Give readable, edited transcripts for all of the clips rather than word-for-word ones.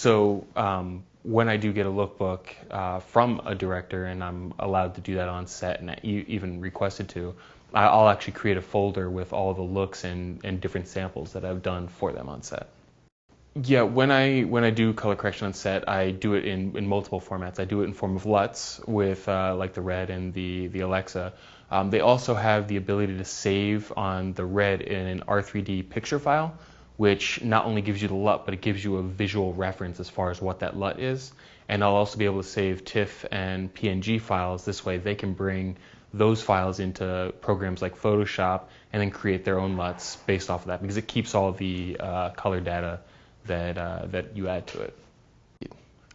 So when I do get a lookbook from a director, and I'm allowed to do that on set and even requested to, I'll actually create a folder with all the looks and different samples that I've done for them on set. Yeah, when I do color correction on set, I do it in multiple formats. I do it in form of LUTs with like the Red and the Alexa. They also have the ability to save on the Red in an R3D picture file, which not only gives you the LUT, but it gives you a visual reference as far as what that LUT is. And I'll also be able to save TIFF and PNG files. This way they can bring those files into programs like Photoshop and then create their own LUTs based off of that, because it keeps all the color data that you add to it.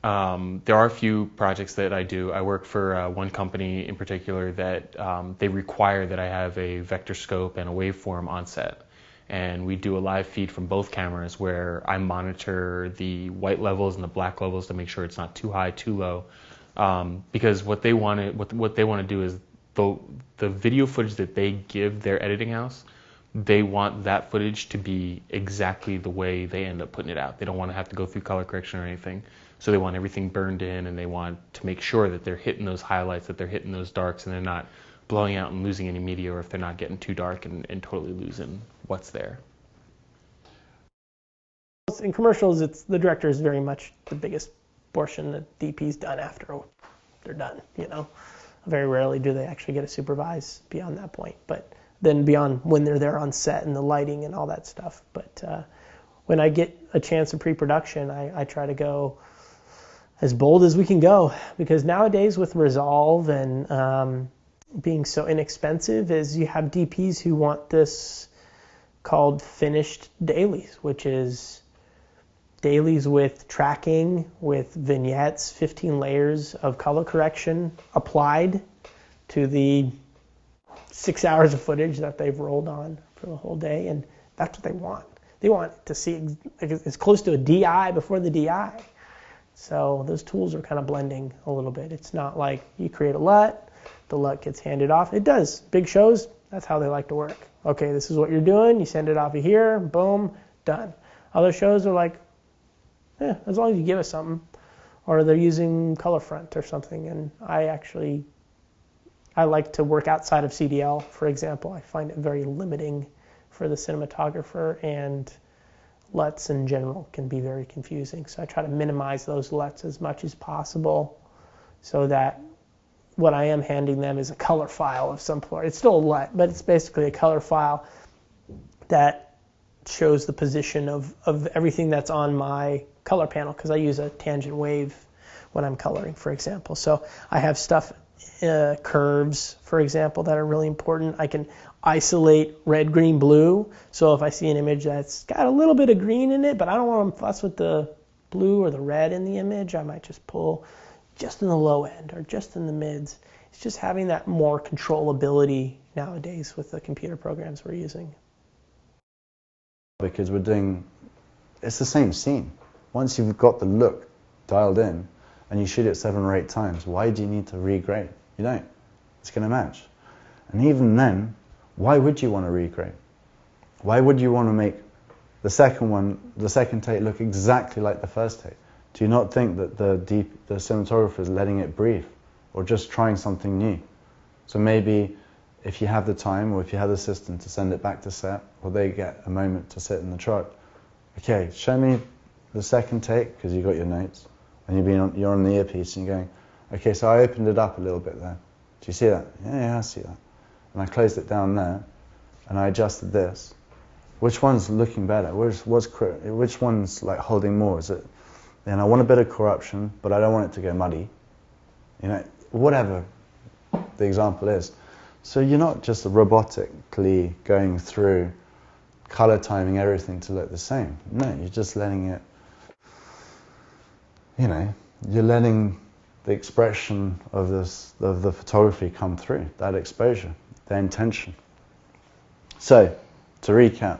There are a few projects that I do. I work for one company in particular that they require that I have a vector scope and a waveform on set. And we do a live feed from both cameras where I monitor the white levels and the black levels to make sure it's not too high, too low. Because what they want to do is the video footage that they give their editing house, they want that footage to be exactly the way they end up putting it out. They don't want to have to go through color correction or anything. So they want everything burned in, and they want to make sure that they're hitting those highlights, that they're hitting those darks, and they're not blowing out and losing any media, or if they're not getting too dark and totally losing what's there. In commercials, the director is very much the biggest portion. The DP's done after they're done, you know. Very rarely do they actually get to supervise beyond that point, but then beyond when they're there on set and the lighting and all that stuff. But when I get a chance of pre-production, I try to go as bold as we can go, because nowadays with Resolve and being so inexpensive, is you have DPs who want this called finished dailies, which is dailies with tracking, with vignettes, 15 layers of color correction applied to the 6 hours of footage that they've rolled on for the whole day, and that's what they want. They want to see as close to a DI before the DI. So those tools are kind of blending a little bit. It's not like you create a LUT, the LUT gets handed off. It does. Big shows, that's how they like to work. Okay, this is what you're doing. You send it off of here, boom, done. Other shows are like, as long as you give us something. Or they're using ColorFront or something, and I like to work outside of CDL, for example. I find it very limiting for the cinematographer, and LUTs in general can be very confusing. So I try to minimize those LUTs as much as possible so that what I am handing them is a color file of some sort. It's still a LUT, but it's basically a color file that shows the position of everything that's on my color panel, because I use a tangent wave when I'm coloring, for example. So I have stuff, curves, for example, that are really important. I can isolate red, green, blue. So if I see an image that's got a little bit of green in it, but I don't want to fuss with the blue or the red in the image, I might just pull just in the low end or just in the mids. It's just having that more controllability nowadays with the computer programs we're using. Because it's the same scene. Once you've got the look dialed in and you shoot it 7 or 8 times, why do you need to regrade? You don't. It's going to match. And even then, why would you want to regrade? Why would you want to make the second take look exactly like the first take? Do you not think that the cinematographer is letting it breathe or just trying something new? So maybe if you have the time, or if you have the system to send it back to set, or they get a moment to sit in the truck, okay, show me the second take, because you've got your notes, and you're on the earpiece and you're going, okay, so I opened it up a little bit there. Do you see that? Yeah, I see that. And I closed it down there, and I adjusted this. Which one's looking better? Which one's like holding more? Is it? And I want a bit of corruption, but I don't want it to go muddy. You know, whatever the example is. So you're not just robotically going through color timing everything to look the same. No, you're just letting it, you know, you're letting the expression of the photography come through, that exposure, the intention. So, to recap,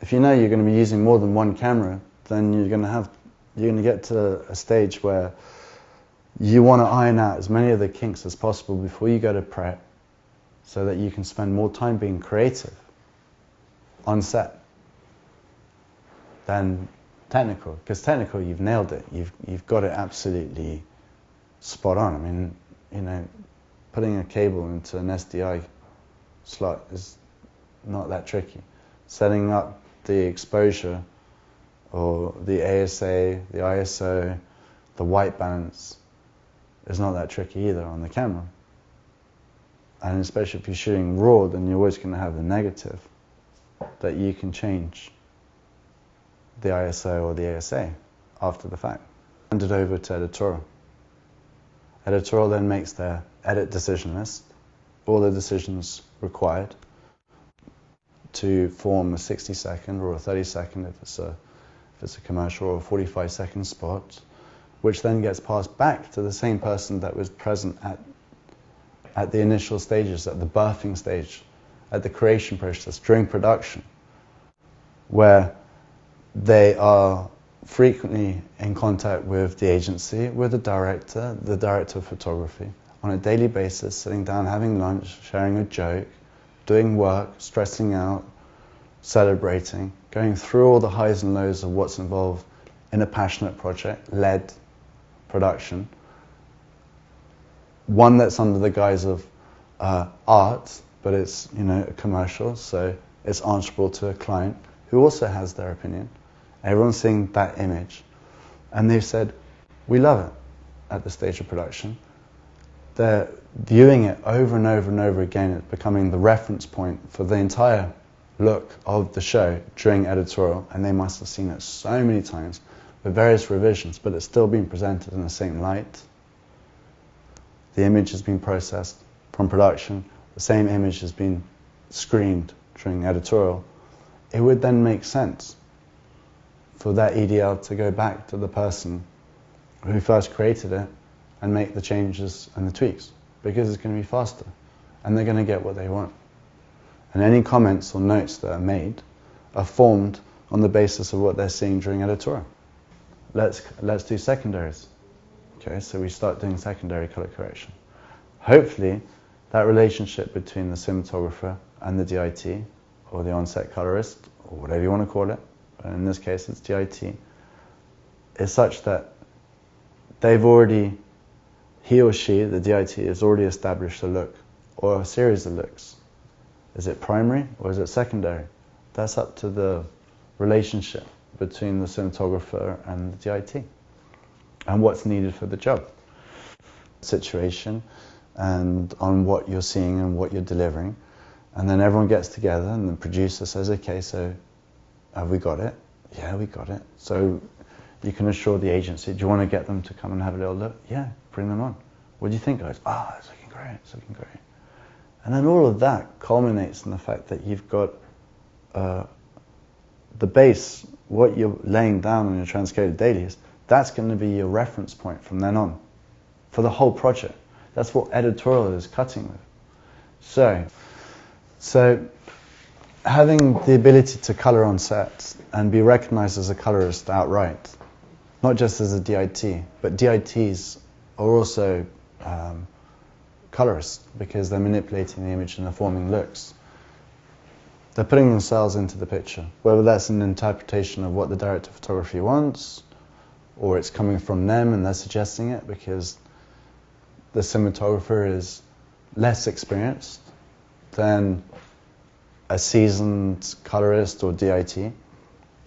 if you know you're going to be using more than one camera, then you're going to get to a stage where you want to iron out as many of the kinks as possible before you go to prep, so that you can spend more time being creative on set than technical, because technical, you've nailed it. You've got it absolutely spot on. I mean, you know, putting a cable into an SDI slot is not that tricky. Setting up the exposure or the ASA, the ISO, the white balance is not that tricky either on the camera. And especially if you're shooting raw, then you're always going to have the negative that you can change the ISO or the ASA after the fact. Hand it over to editorial. Editorial then makes their edit decision list, all the decisions required to form a 60-second or a 30-second if it's a commercial, or a 45-second spot, which then gets passed back to the same person that was present at the initial stages, at the birthing stage, at the creation process, during production, where they are frequently in contact with the agency, with the director of photography, on a daily basis, sitting down, having lunch, sharing a joke, doing work, stressing out, celebrating, going through all the highs and lows of what's involved in a passionate project, led production, one that's under the guise of art, but it's, you know, a commercial, so it's answerable to a client who also has their opinion. Everyone's seeing that image, and they've said, we love it at the stage of production. They're viewing it over and over and over again. It's becoming the reference point for the entire look of the show during editorial, and they must have seen it so many times with various revisions, but it's still being presented in the same light. The image has been processed from production, the same image has been screened during editorial. It would then make sense for that EDL to go back to the person who first created it and make the changes and the tweaks, because it's going to be faster and they're going to get what they want. And any comments or notes that are made are formed on the basis of what they're seeing during editorial. Let's do secondaries. Okay, so we start doing secondary color correction. Hopefully that relationship between the cinematographer and the DIT, or the on-set colorist, or whatever you want to call it, but in this case it's DIT, is such that they've already, he or she, the DIT, has already established a look or a series of looks. Is it primary or is it secondary? That's up to the relationship between the cinematographer and the DIT and what's needed for the job. Situation and on what you're seeing and what you're delivering, and then everyone gets together and the producer says, okay, so have we got it? Yeah, we got it. So you can assure the agency, do you want to get them to come and have a little look? Yeah, bring them on. What do you think, guys? Ah, it's looking great, it's looking great. And then all of that culminates in the fact that you've got the base, what you're laying down on your transcoded dailies, that's going to be your reference point from then on for the whole project. That's what editorial is cutting with. So having the ability to color on set and be recognized as a colorist outright, not just as a DIT, but DITs are also colorists because they're manipulating the image and they're forming looks. They're putting themselves into the picture, whether that's an interpretation of what the director of photography wants, or it's coming from them and they're suggesting it because the cinematographer is less experienced than a seasoned colorist or DIT.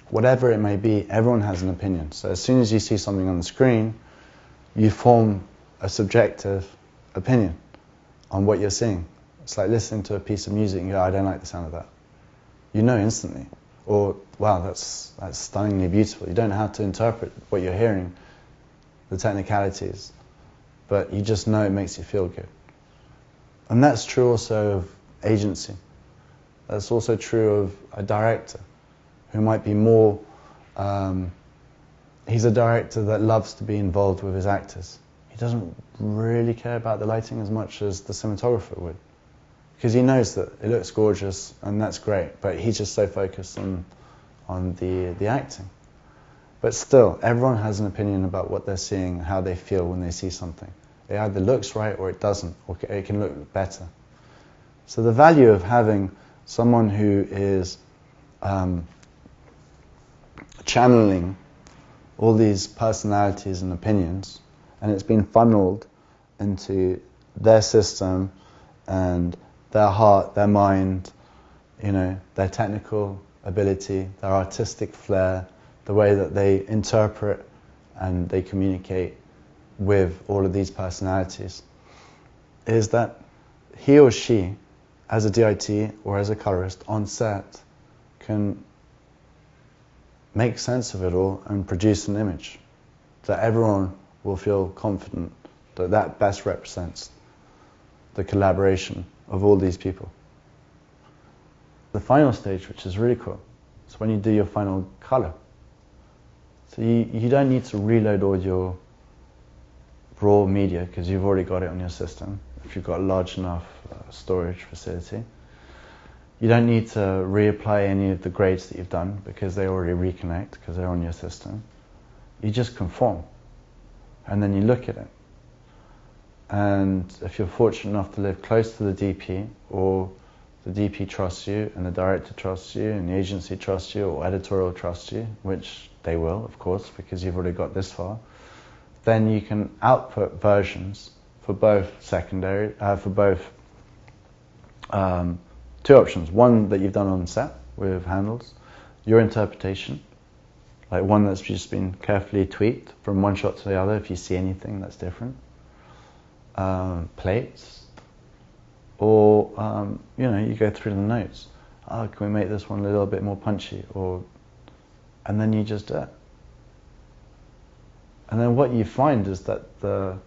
Whatever it may be, everyone has an opinion. So as soon as you see something on the screen, you form a subjective opinion on what you're seeing. It's like listening to a piece of music and you go, I don't like the sound of that. You know instantly. Or, wow, that's stunningly beautiful. You don't have to interpret what you're hearing, the technicalities, but you just know it makes you feel good. And that's true also of agency. That's also true of a director who might be more, he's a director that loves to be involved with his actors. He doesn't really care about the lighting as much as the cinematographer would, because he knows that it looks gorgeous and that's great, but he's just so focused on the acting. But still, everyone has an opinion about what they're seeing, how they feel when they see something. It either looks right or it doesn't, or it can look better. So the value of having someone who is channeling all these personalities and opinions, and it's been funneled into their system and their heart, their mind, you know, their technical ability, their artistic flair, the way that they interpret and they communicate with all of these personalities, is that he or she, as a DIT or as a colorist on set, can make sense of it all and produce an image that everyone will feel confident that that best represents the collaboration of all these people. The final stage, which is really cool, is when you do your final color. So you don't need to reload all your raw media because you've already got it on your system if you've got a large enough storage facility. You don't need to reapply any of the grades that you've done because they already reconnect because they're on your system. You just conform and then you look at it. And if you're fortunate enough to live close to the DP, or the DP trusts you and the director trusts you and the agency trusts you or editorial trusts you, which they will, of course, because you've already got this far, then you can output versions for both two options. One that you've done on set with handles, your interpretation, like one that's just been carefully tweaked from one shot to the other if you see anything that's different. Plates, or you know, you go through the notes. Oh, can we make this one a little bit more punchy? And then you just do it. And then what you find is that the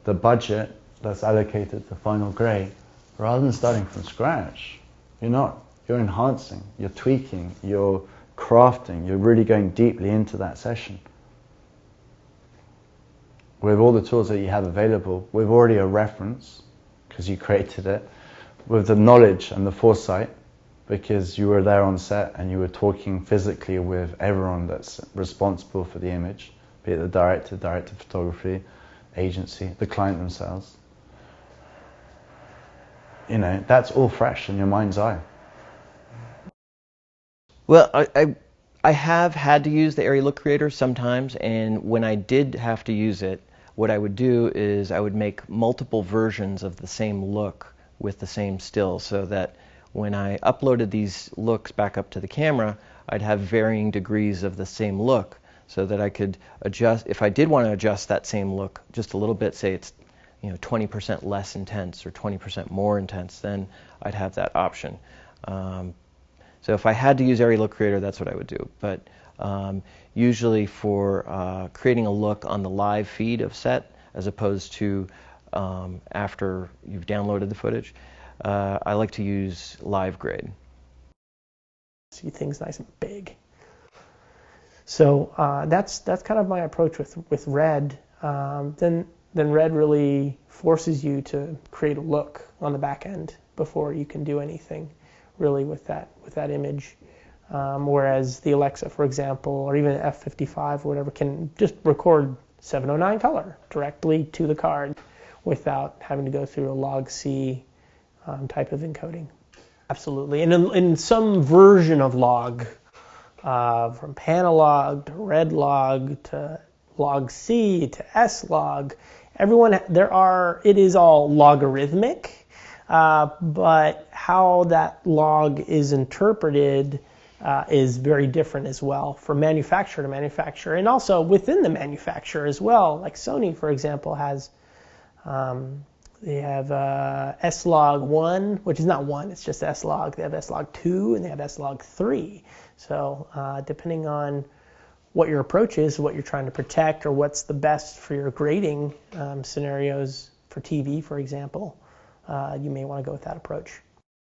budget that's allocated to final grade, rather than starting from scratch, you're enhancing, you're tweaking, you're crafting, you're really going deeply into that session. With all the tools that you have available, with already a reference, because you created it, with the knowledge and the foresight, because you were there on set and you were talking physically with everyone that's responsible for the image, be it the director of photography, agency, the client themselves. You know, that's all fresh in your mind's eye. Well, I have had to use the Area Look Creator sometimes, and when I did have to use it, what I would do is I would make multiple versions of the same look with the same still, so that when I uploaded these looks back up to the camera, I'd have varying degrees of the same look, so that I could adjust, if I did want to adjust that same look just a little bit, say it's 20% less intense or 20% more intense, then I'd have that option. So if I had to use Area Look Creator, that's what I would do. But usually for creating a look on the live feed of set, as opposed to after you've downloaded the footage, I like to use live grade. See things nice and big. So that's kind of my approach with Red. Then Red really forces you to create a look on the back end before you can do anything really with that image. Whereas the Alexa, for example, or even F55 or whatever, can just record 709 color directly to the card without having to go through a log C type of encoding. Absolutely. And in some version of log, from Panalog to Red log to log C to S log, it is all logarithmic, but how that log is interpreted is very different as well from manufacturer to manufacturer, and also within the manufacturer as well. Like Sony, for example, has they have S-Log 1, which is not 1, it's just S-Log. They have S-Log 2 and they have S-Log 3. So depending on what your approach is, what you're trying to protect, or what's the best for your grading scenarios for TV, for example, you may want to go with that approach.